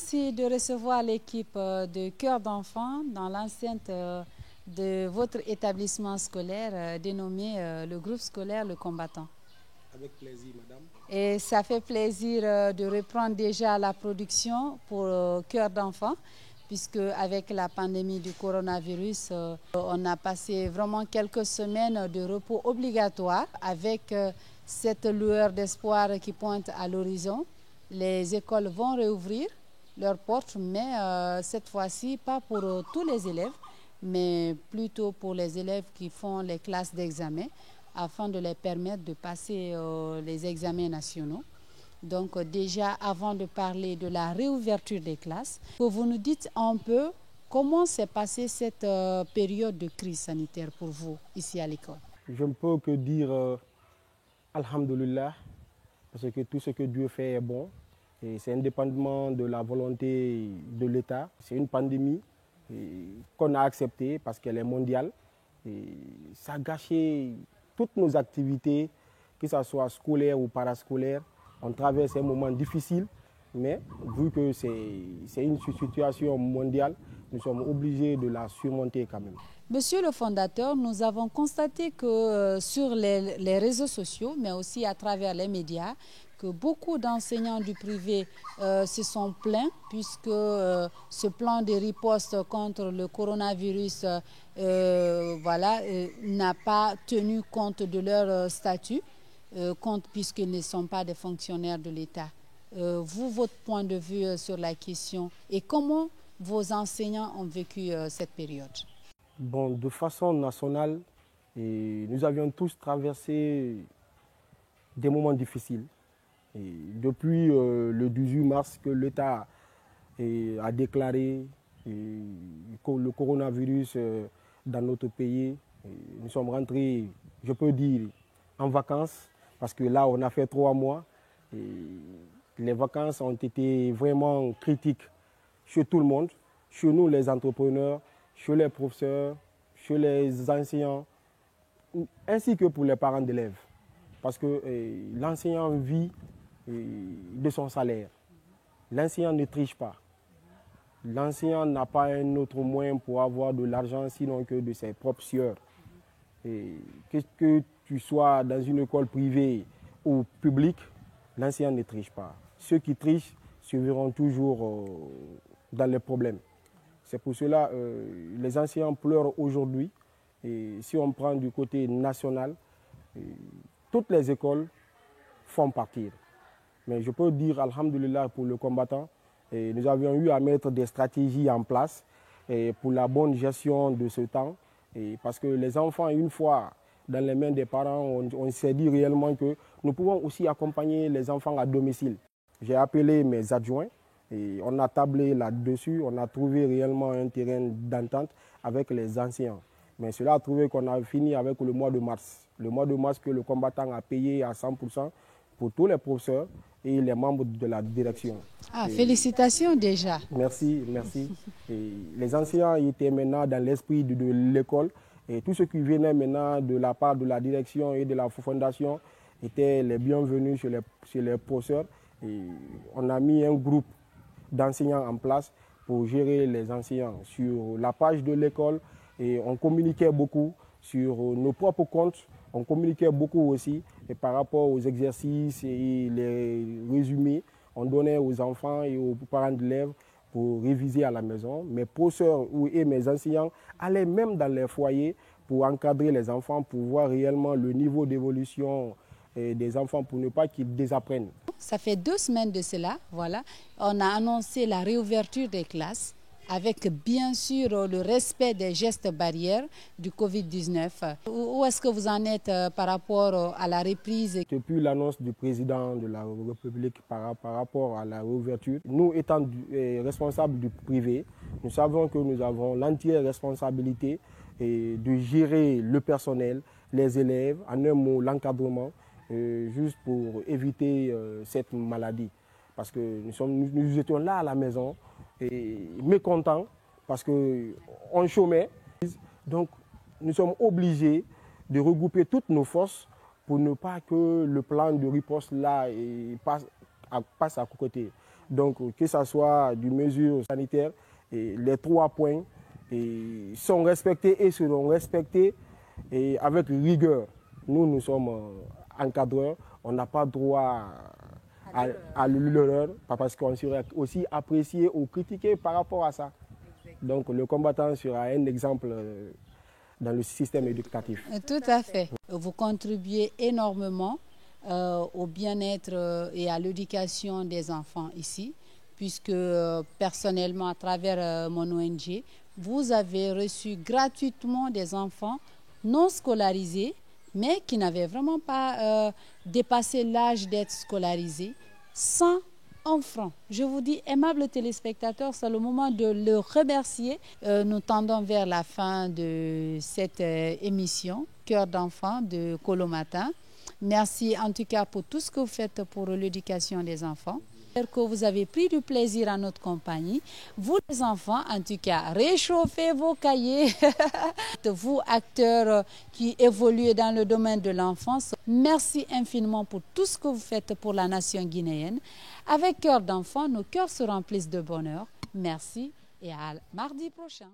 merci de recevoir l'équipe de Cœur d'enfant dans l'enceinte de votre établissement scolaire dénommé le groupe scolaire Le Combattant. Avec plaisir, madame. Et ça fait plaisir de reprendre déjà la production pour Cœur d'enfant, puisque avec la pandémie du coronavirus, on a passé vraiment quelques semaines de repos obligatoire avec cette lueur d'espoir qui pointe à l'horizon. Les écoles vont réouvrir leurs portes, mais cette fois-ci, pas pour tous les élèves, mais plutôt pour les élèves qui font les classes d'examen, afin de les permettre de passer les examens nationaux. Donc déjà, avant de parler de la réouverture des classes, que vous nous dites un peu comment s'est passée cette période de crise sanitaire pour vous, ici à l'école. Je ne peux que dire Alhamdulillah, parce que tout ce que Dieu fait est bon. Et c'est indépendamment de la volonté de l'État. C'est une pandémie qu'on a acceptée parce qu'elle est mondiale. Et ça a gâché toutes nos activités, que ce soit scolaire ou parascolaire. On traverse un moment difficile, mais vu que c'est une situation mondiale, nous sommes obligés de la surmonter quand même. Monsieur le fondateur, nous avons constaté que sur les réseaux sociaux, mais aussi à travers les médias, que beaucoup d'enseignants du privé se sont plaints puisque ce plan de riposte contre le coronavirus n'a pas tenu compte de leur statut, puisqu'ils ne sont pas des fonctionnaires de l'État. Vous, votre point de vue sur la question et comment vos enseignants ont vécu cette période? Bon, de façon nationale, nous avions tous traversé des moments difficiles. Et depuis le 18 mars que l'État a déclaré le coronavirus dans notre pays, nous sommes rentrés, je peux dire, en vacances, parce que là, on a fait 3 mois. Et les vacances ont été vraiment critiques chez tout le monde, chez nous les entrepreneurs, chez les professeurs, chez les enseignants, ainsi que pour les parents d'élèves. Parce que l'enseignant vit de son salaire. L'enseignant ne triche pas. L'enseignant n'a pas un autre moyen pour avoir de l'argent sinon que de ses propres sueurs. Que tu sois dans une école privée ou publique, l'enseignant ne triche pas. Ceux qui trichent se verront toujours dans les problèmes. C'est pour cela que les enseignants pleurent aujourd'hui. Et si on prend du côté national, toutes les écoles font partir. Mais je peux dire, alhamdulillah, pour le combattant, nous avions eu à mettre des stratégies en place pour la bonne gestion de ce temps. Parce que les enfants, une fois dans les mains des parents, on s'est dit réellement que nous pouvons aussi accompagner les enfants à domicile. J'ai appelé mes adjoints et on a tablé là-dessus. On a trouvé réellement un terrain d'entente avec les enseignants. Mais cela a trouvé qu'on a fini avec le mois de mars. Le mois de mars que le combattant a payé à 100% pour tous les professeurs et les membres de la direction. Ah, félicitations déjà. Merci, merci. Et les enseignants étaient maintenant dans l'esprit de l'école et tout ce qui venait maintenant de la part de la direction et de la fondation étaient les bienvenus chez les professeurs. Et on a mis un groupe d'enseignants en place pour gérer les enseignants sur la page de l'école et on communiquait beaucoup sur nos propres comptes. On communiquait beaucoup aussi et par rapport aux exercices et les résumés, on donnait aux enfants et aux parents d'élèves pour réviser à la maison. Mes professeurs et mes enseignants allaient même dans les foyers pour encadrer les enfants, pour voir réellement le niveau d'évolution des enfants pour ne pas qu'ils désapprennent. Ça fait 2 semaines de cela, voilà. On a annoncé la réouverture des classes avec bien sûr le respect des gestes barrières du Covid-19. Où est-ce que vous en êtes par rapport à la reprise? Depuis l'annonce du président de la République par rapport à la réouverture, nous étant responsables du privé, nous savons que nous avons l'entière responsabilité de gérer le personnel, les élèves, en un mot l'encadrement, juste pour éviter cette maladie. Parce que nous étions là à la maison, et mécontents parce qu'on chômait. Donc nous sommes obligés de regrouper toutes nos forces pour ne pas que le plan de riposte là passe à côté. Donc, que ce soit du mesure sanitaire, et les 3 points sont respectés et seront respectés et avec rigueur. Nous sommes encadreurs, on n'a pas droit à l'erreur, parce qu'on serait aussi apprécié ou critiqué par rapport à ça. Donc le combattant sera un exemple dans le système éducatif. Tout à fait. Vous contribuez énormément au bien-être et à l'éducation des enfants ici, puisque personnellement, à travers mon ONG, vous avez reçu gratuitement des enfants non scolarisés, mais qui n'avaient vraiment pas dépassé l'âge d'être scolarisés, 101 francs. Je vous dis, aimables téléspectateurs, c'est le moment de le remercier. Nous tendons vers la fin de cette émission, Cœur d'enfant de Kolo Matin. Merci en tout cas pour tout ce que vous faites pour l'éducation des enfants. J'espère que vous avez pris du plaisir à notre compagnie. Vous les enfants, en tout cas, réchauffez vos cahiers. Vous, acteurs qui évoluez dans le domaine de l'enfance, merci infiniment pour tout ce que vous faites pour la nation guinéenne. Avec Cœur d'enfant, nos cœurs se remplissent de bonheur. Merci et à mardi prochain.